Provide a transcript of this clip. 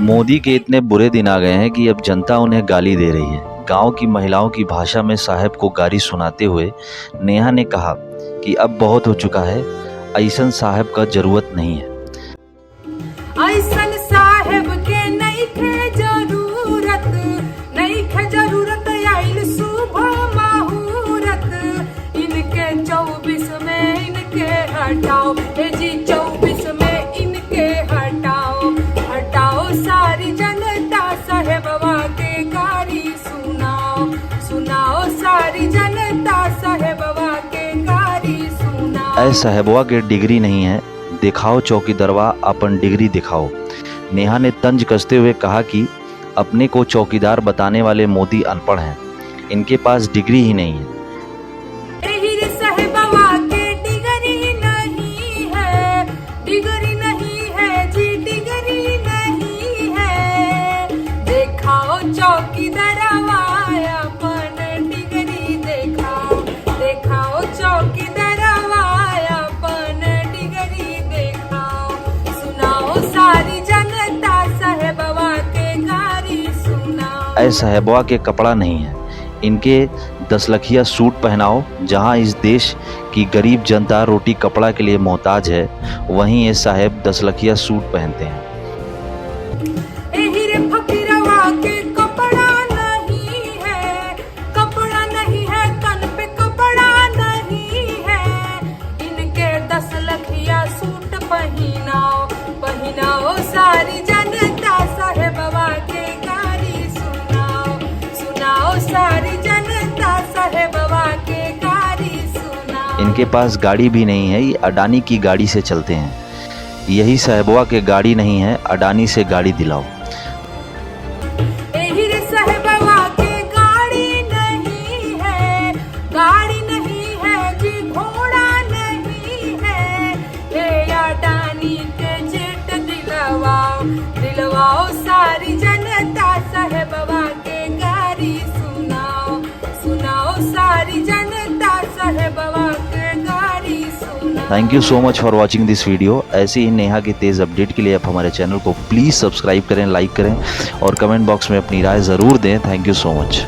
मोदी के इतने बुरे दिन आ गए हैं कि अब जनता उन्हें गाली दे रही है। गांव की महिलाओं की भाषा में साहब को गाली सुनाते हुए नेहा ने कहा कि अब बहुत हो चुका है, ऐसन साहब का जरूरत नहीं है। ऐसन साहब के नहीं थे जरूरत, नहीं थे जरूरत, आइल सुबह मुहूर्त, इनके 24 में इनके हटाओ, जी 24 में इनके हटाओ, हटाओ सारी जनता साहेबवा के गारी सुनाओ, सुनाओ सारी जनता साहेबवा के गारी सुनाओ। ऐ साहेबवा के डिग्री नहीं है, दिखाओ चौकीदारवा अपन डिग्री दिखाओ। नेहा ने तंज कसते हुए कहा कि अपने को चौकीदार बताने वाले मोदी अनपढ़ हैं, इनके पास डिग्री ही नहीं है। साहेबवा के डिग्री नहीं है, डिग्री नहीं है जी, डिग्री नहीं है, दिखाओ चौकीदारवा अपन डिग्री दिखाओ, दिखाओ चौकीदारवा अपन डिग्री दिखाओ, सुनाओ सारी जनता साहेबवा के गारी सुनाओ। ऐ साहेबवा के कपड़ा नहीं है, इनके 10 लखिया सूट पहनाओ। जहां इस देश की गरीब जनता रोटी कपड़ा के लिए मोहताज है, वहीं ये साहेब 10 लखिया सूट पहनते हैं। एहिरे फकीरवा के कपड़ा नहीं है, कपड़ा नहीं है, तन पे कपड़ा नहीं है, इनके 10 लखिया सूट पहनाओ, पहनाओ सारी जनता साहेबवा के गारी सुनाओ, सुनाओ सारी जनता साहेबवा के गारी सुनाओ। इनके पास गाड़ी भी नहीं है, ये अडानी की गाड़ी से चलते हैं। यही साहेबवा के गाड़ी नहीं है, अडानी से गाड़ी दिलाओ। एहिरे साहेबवा के गाड़ी नहीं है, गाड़ी नहीं है जी, घोड़ा नहीं है, हे अडानी के जेट दिलवाओ, दिलवाओ सारी जनता साहेबवा के गारी सुनाओ, सुनाओ सारी जनता साहेबवा के गारी सुनाओ। Thank you so much for watching this video. ऐसे ही नेहा के तेज़ अपडेट के लिए आप हमारे चैनल को प्लीज़ सब्सक्राइब करें, लाइक करें और कमेंट बॉक्स में अपनी राय ज़रूर दें। Thank you so much.